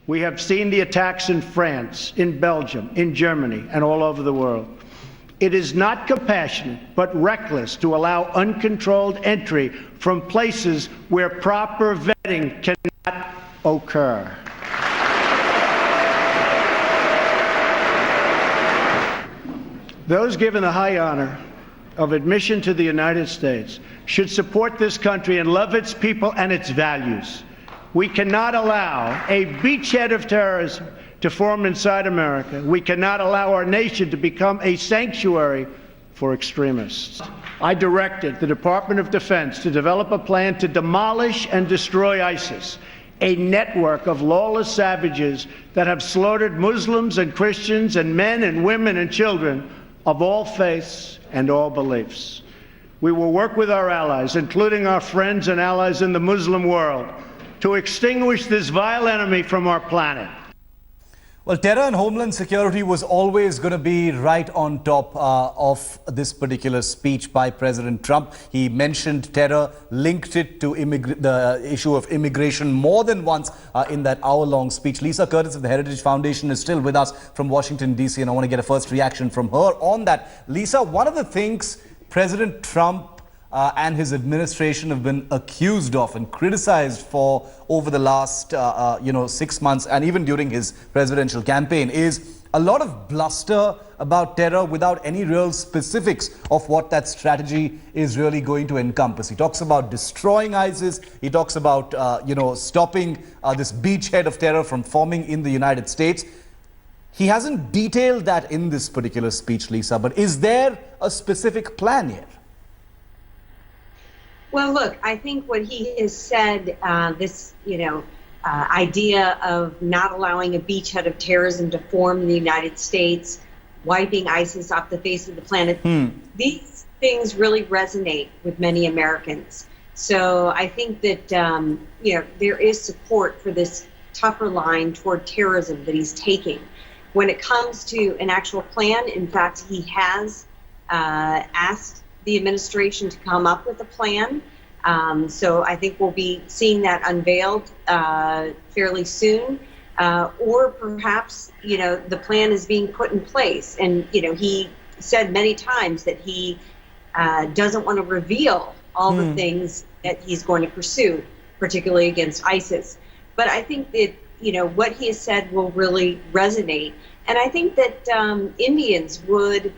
We have seen the attacks in France, in Belgium, in Germany, and all over the world. It is not compassionate, but reckless to allow uncontrolled entry from places where proper vetting cannot occur. Those given the high honor of admission to the United States should support this country and love its people and its values. We cannot allow a beachhead of terrorism to form inside America. We cannot allow our nation to become a sanctuary for extremists. I directed the Department of Defense to develop a plan to demolish and destroy ISIS, a network of lawless savages that have slaughtered Muslims and Christians and men and women and children of all faiths and all beliefs. We will work with our allies, including our friends and allies in the Muslim world, to extinguish this vile enemy from our planet. Well, terror and homeland security was always going to be right on top of this particular speech by President Trump. He mentioned terror, linked it to the issue of immigration more than once in that hour-long speech. Lisa Curtis of the Heritage Foundation is still with us from Washington, D.C., and I want to get a first reaction from her on that. Lisa, one of the things President Trump and his administration have been accused of and criticized for over the last, 6 months, and even during his presidential campaign, is a lot of bluster about terror without any real specifics of what that strategy is really going to encompass. He talks about destroying ISIS. He talks about, stopping this beachhead of terror from forming in the United States. He hasn't detailed that in this particular speech, Lisa, but is there a specific plan here? Well, look, I think what he has said, idea of not allowing a beachhead of terrorism to form in the United States, wiping ISIS off the face of the planet, these things really resonate with many Americans. So I think that, there is support for this tougher line toward terrorism that he's taking. When it comes to an actual plan, in fact, he has asked the administration to come up with a plan. So I think we'll be seeing that unveiled fairly soon. Or perhaps, the plan is being put in place. And, he said many times that he doesn't want to reveal all the things that he's going to pursue, particularly against ISIS. But I think that, what he has said will really resonate. And I think that Indians would,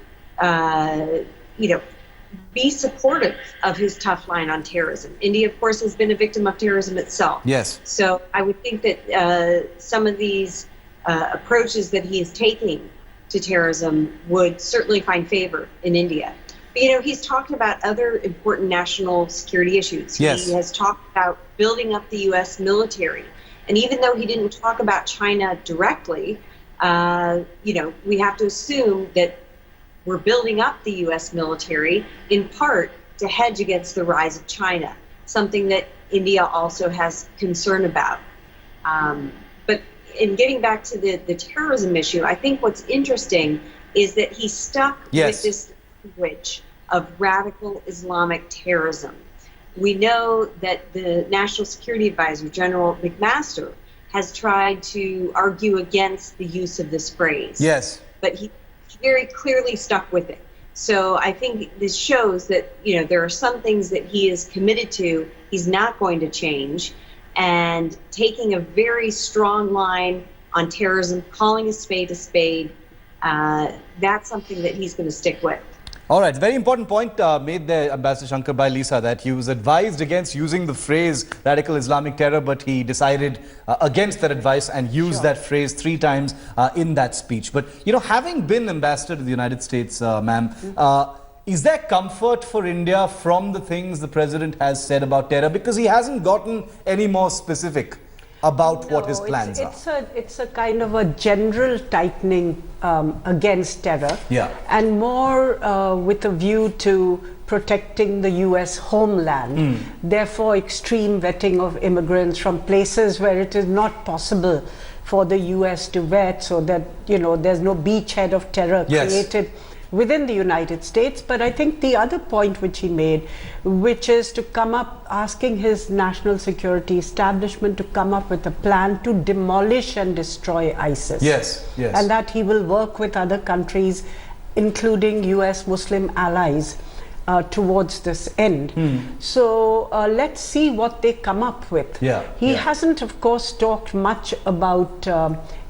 be supportive of his tough line on terrorism. India, of course, has been a victim of terrorism itself. Yes. So I would think that some of these approaches that he is taking to terrorism would certainly find favor in India. But, he's talked about other important national security issues. Yes. He has talked about building up the U.S. military. And even though he didn't talk about China directly, we have to assume that we're building up the U.S. military in part to hedge against the rise of China, something that India also has concern about. But in getting back to the terrorism issue, I think what's interesting is that he stuck with this language of radical Islamic terrorism. We know that the National Security Advisor, General McMaster, has tried to argue against the use of this phrase. Yes. But he very clearly stuck with it. So I think this shows that, there are some things that he is committed to, he's not going to change, and taking a very strong line on terrorism, calling a spade, that's something that he's going to stick with. All right, very important point made there, Ambassador Shankar, by Lisa, that he was advised against using the phrase radical Islamic terror, but he decided against that advice and used that phrase 3 times in that speech. But, having been ambassador to the United States, ma'am, is there comfort for India from the things the president has said about terror? Because he hasn't gotten any more specific about what his plans are. It's a kind of a general tightening against terror, and more with a view to protecting the U.S. homeland. Therefore, extreme vetting of immigrants from places where it is not possible for the U.S. to vet, so that there's no beachhead of terror created within the United States. But I think the other point which he made, which is to come up, asking his national security establishment to come up with a plan to demolish and destroy ISIS. Yes, yes. And that he will work with other countries, including US Muslim allies, towards this end. So let's see what they come up with. He hasn't, of course, talked much about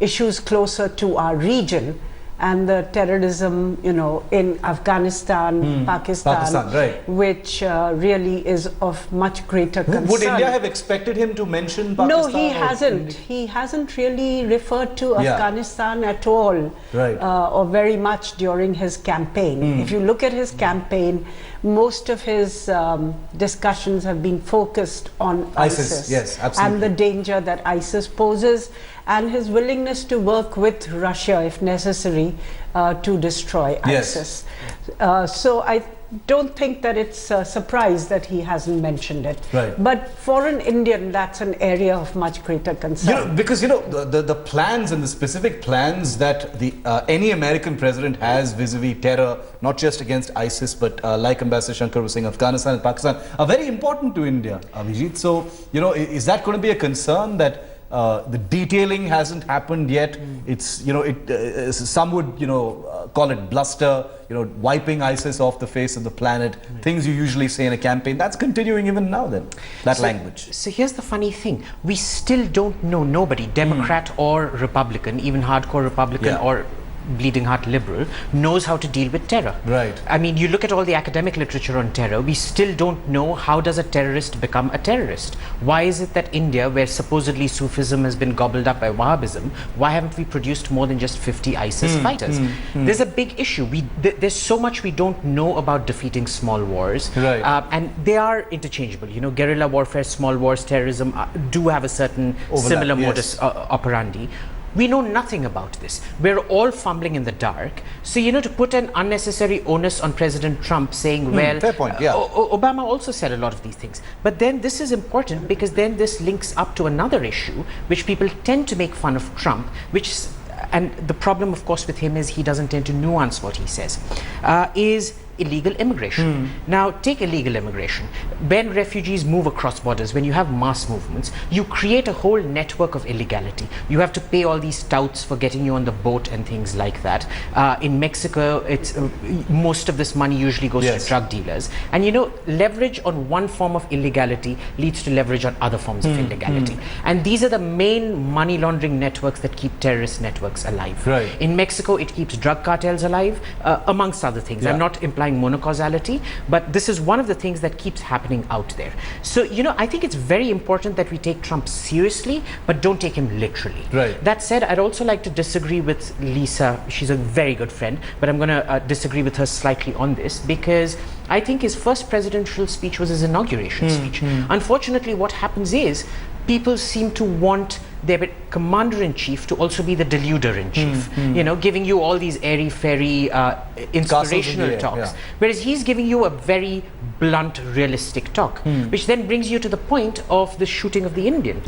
issues closer to our region and the terrorism, you know, in Afghanistan, Pakistan, right, which really is of much greater concern. Would India have expected him to mention Pakistan? No, he hasn't. He hasn't really referred to Afghanistan at all, right, or very much during his campaign. If you look at his campaign, most of his discussions have been focused on ISIS, yes, absolutely, and the danger that ISIS poses, and his willingness to work with Russia if necessary to destroy ISIS. So I don't think that it's a surprise that he hasn't mentioned it. Right. But for an Indian, that's an area of much greater concern. You know, because you know the plans and the specific plans that the any American president has vis-a-vis terror, not just against ISIS, but like Ambassador Shankar was saying, Afghanistan and Pakistan, are very important to India, Abhijit. So, you know, is that going to be a concern that the detailing hasn't happened yet? It's, you know, some would, you know, call it bluster, you know, wiping ISIS off the face of the planet, things you usually say in a campaign. That's continuing even now then, that language. So here's the funny thing. We still don't know, nobody, Democrat or Republican, even hardcore Republican or bleeding heart liberal, knows how to deal with terror. Right. I mean, you look at all the academic literature on terror, we still don't know how does a terrorist become a terrorist. Why is it that India, where supposedly Sufism has been gobbled up by Wahhabism, why haven't we produced more than just 50 ISIS fighters? There's a big issue. There's so much we don't know about defeating small wars. Right. And they are interchangeable. You know, guerrilla warfare, small wars, terrorism do have a certain similar modus operandi. We know nothing about this. We're all fumbling in the dark. So, you know, to put an unnecessary onus on President Trump saying, well, fair point, Obama also said a lot of these things. But then this is important because then this links up to another issue, which people tend to make fun of Trump, and the problem, of course, with him is he doesn't tend to nuance what he says, is illegal immigration. Now, take illegal immigration. When refugees move across borders, when you have mass movements, you create a whole network of illegality. You have to pay all these touts for getting you on the boat and things like that. In Mexico, it's most of this money usually goes to drug dealers. And you know, leverage on one form of illegality leads to leverage on other forms of illegality. And these are the main money laundering networks that keep terrorist networks alive. Right. In Mexico, it keeps drug cartels alive, amongst other things. I'm not implying monocausality, but this is one of the things that keeps happening out there. So, you know, I think it's very important that we take Trump seriously, but don't take him literally. Right. That said, I'd also like to disagree with Lisa. She's a very good friend, but I'm going to disagree with her slightly on this, because I think his first presidential speech was his inauguration speech. Unfortunately, what happens is people seem to want their commander-in-chief to also be the deluder-in-chief, you know, giving you all these airy-fairy inspirational talks, whereas he's giving you a very blunt, realistic talk, which then brings you to the point of the shooting of the Indian.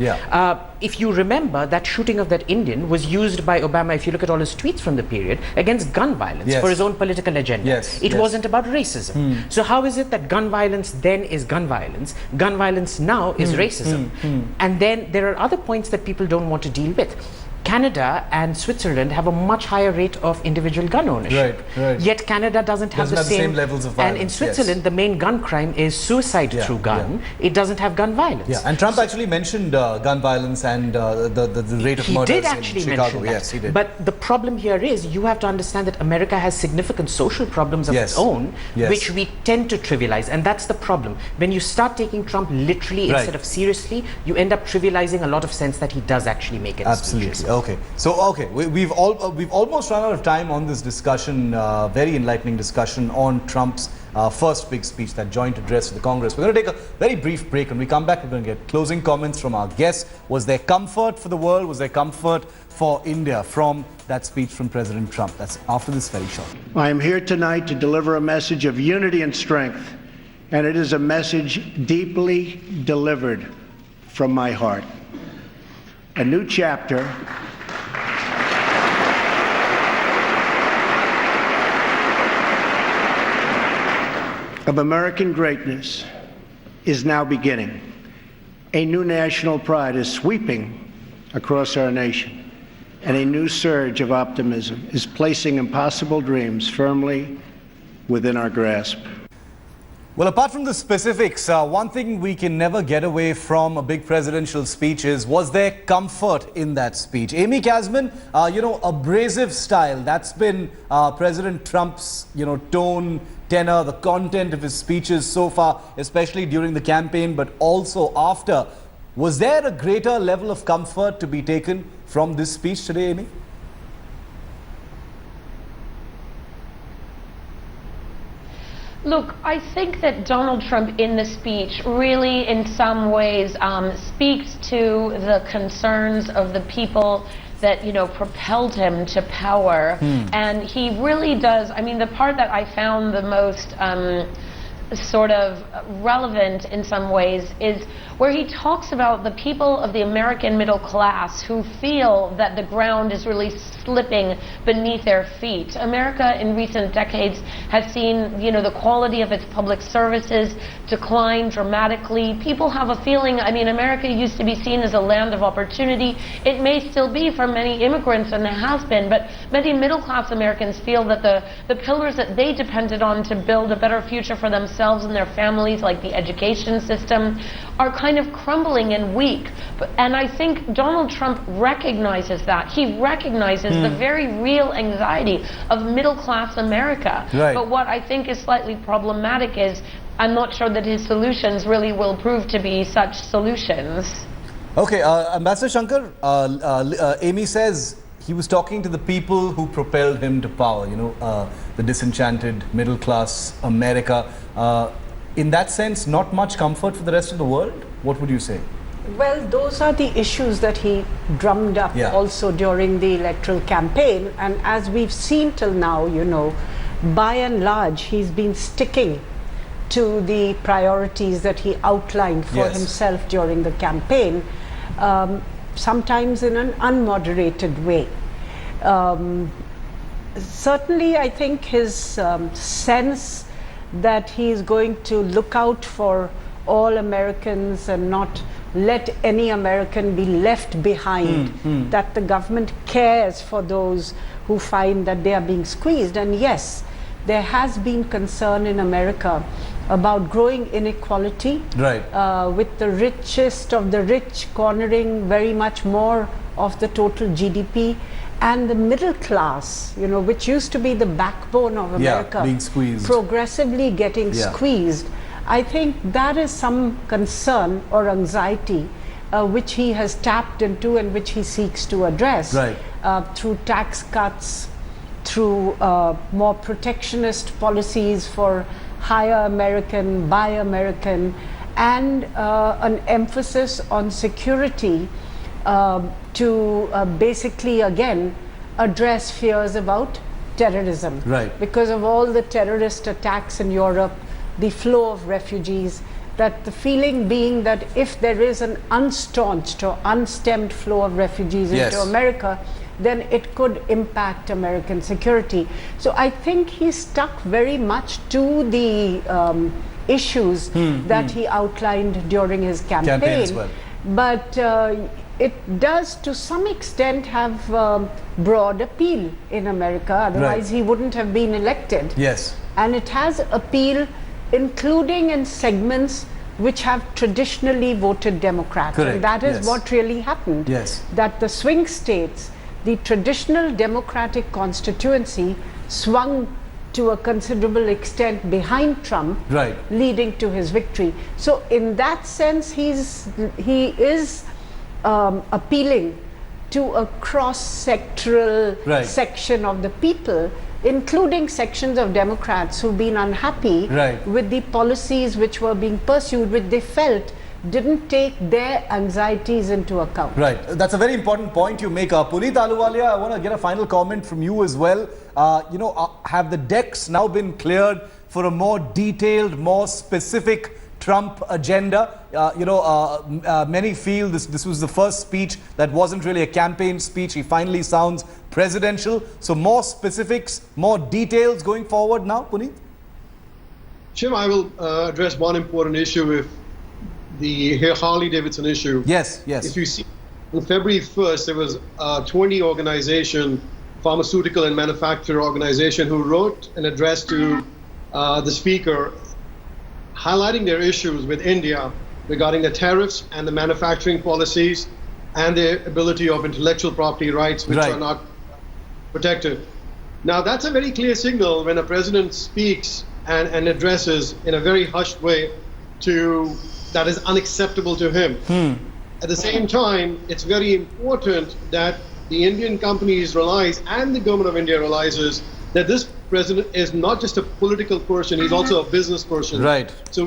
If you remember, that shooting of that Indian was used by Obama, if you look at all his tweets from the period, against gun violence for his own political agenda. It wasn't about racism. So how is it that gun violence then is gun violence now is racism? And then there are other points that people don't want to deal with. Canada and Switzerland have a much higher rate of individual gun ownership. Yet Canada doesn't have the same levels of violence. And in Switzerland, the main gun crime is suicide through gun. It doesn't have gun violence. And Trump actually mentioned gun violence and the rate of murders in Chicago. Yes, he did. But the problem here is you have to understand that America has significant social problems of its own, which we tend to trivialize. And that's the problem. When you start taking Trump literally instead of seriously, you end up trivializing a lot of sense that he does actually make in his speeches. Okay, so we've almost run out of time on this discussion, very enlightening discussion on Trump's first big speech, that joint address to the Congress. We're going to take a very brief break. When we come back, we're going to get closing comments from our guests. Was there comfort for the world? Was there comfort for India from that speech from President Trump? That's after this very short. I am here tonight to deliver a message of unity and strength, and it is a message deeply delivered from my heart. A new chapter of American greatness is now beginning. A new national pride is sweeping across our nation, and a new surge of optimism is placing impossible dreams firmly within our grasp. Well, apart from the specifics, one thing we can never get away from a big presidential speech is, was there comfort in that speech? Amy Casman, abrasive style, that's been President Trump's, tone, tenor, the content of his speeches so far, especially during the campaign, but also after. Was there a greater level of comfort to be taken from this speech today, Amy? Look, I think that Donald Trump in the speech really, in some ways, speaks to the concerns of the people that, propelled him to power. And he really does, the part that I found the most sort of relevant in some ways is where he talks about the people of the American middle class who feel that the ground is really slipping beneath their feet. America in recent decades has seen, the quality of its public services decline dramatically. People have a feeling, America used to be seen as a land of opportunity. It may still be for many immigrants, and it has been, but many middle-class Americans feel that the pillars that they depended on to build a better future for themselves and their families, like the education system, are kind of crumbling and weak. And I think Donald Trump recognizes that. He recognizes the very real anxiety of middle-class America. Right. But what I think is slightly problematic is I'm not sure that his solutions really will prove to be such solutions. Okay, Ambassador Shankar, Amy says he was talking to the people who propelled him to power, the disenchanted middle-class America. In that sense, not much comfort for the rest of the world? What would you say? Well, those are the issues that he drummed up also during the electoral campaign. And as we've seen till now, by and large, he's been sticking to the priorities that he outlined for himself during the campaign, sometimes in an unmoderated way. Certainly, I think his sense that he is going to look out for all Americans and not let any American be left behind, that the government cares for those who find that they are being squeezed. And yes, there has been concern in America about growing inequality, with the richest of the rich cornering very much more of the total GDP, and the middle class, which used to be the backbone of America, being squeezed, progressively getting squeezed. I think that is some concern or anxiety which he has tapped into and which he seeks to address through tax cuts, through more protectionist policies for hire American, buy American, and an emphasis on security to basically, again, address fears about terrorism. Because of all the terrorist attacks in Europe, the flow of refugees, that the feeling being that if there is an unstaunched or unstemmed flow of refugees into America, then it could impact American security. So I think he stuck very much to the issues that he outlined during his campaign. But it does to some extent have broad appeal in America, otherwise he wouldn't have been elected. And it has appeal including in segments which have traditionally voted Democrat. And that is what really happened. That the swing states, the traditional Democratic constituency, swung to a considerable extent behind Trump, leading to his victory. So in that sense, he is appealing to a cross-sectoral section of the people, including sections of Democrats who've been unhappy with the policies which were being pursued, which they felt didn't take their anxieties into account. That's a very important point you make. Puneet Ahluwalia, I want to get a final comment from you as well. Have the decks now been cleared for a more detailed, more specific Trump agenda? Many feel this was the first speech that wasn't really a campaign speech. He finally sounds presidential. So more specifics, more details going forward now, Puneet? Shiv, I will address one important issue with the Harley-Davidson issue. Yes, yes. If you see, on February 1st, there was a 20 organization, pharmaceutical and manufacturer organization, who wrote an address to the speaker highlighting their issues with India regarding the tariffs and the manufacturing policies and the ability of intellectual property rights, which are not protected. Now, that's a very clear signal when a president speaks and addresses in a very hushed way that is unacceptable to him. At the same time, it's very important that the Indian companies realize, and the government of India realizes, that this president is not just a political person, he's also a business person. Right. So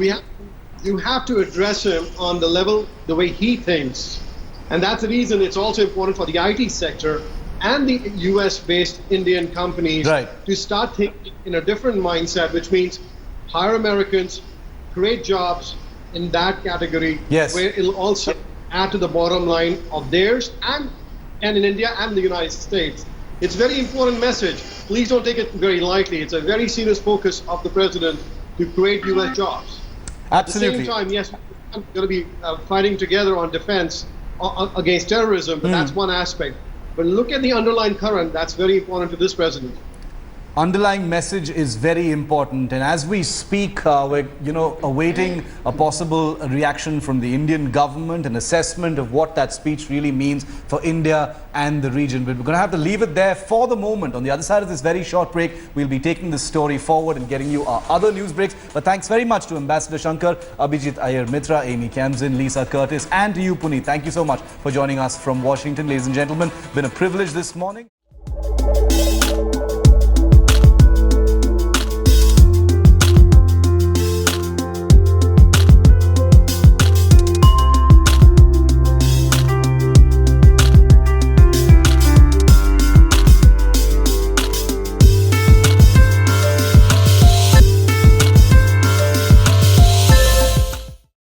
you have to address him on the level, the way he thinks. And that's the reason it's also important for the IT sector and the US-based Indian companies to start thinking in a different mindset, which means hire Americans, create jobs in that category, where it'll also add to the bottom line of theirs and in India and the United States. It's a very important message. Please don't take it very lightly. It's a very serious focus of the president to create US jobs. Absolutely. At the same time, yes, we're going to be fighting together on defense against terrorism, but that's one aspect. But look at the underlying current. That's very important to this president. Underlying message is very important, and as we speak, we're awaiting a possible reaction from the Indian government, an assessment of what that speech really means for India and the region. But we're going to have to leave it there for the moment. On the other side of this very short break, we'll be taking this story forward and getting you our other news breaks. But thanks very much to Ambassador Shankar, Abhijit Iyer Mitra, Amy Kamzin, Lisa Curtis, and to you, Puneet. Thank you so much for joining us from Washington. Ladies and gentlemen, been a privilege this morning.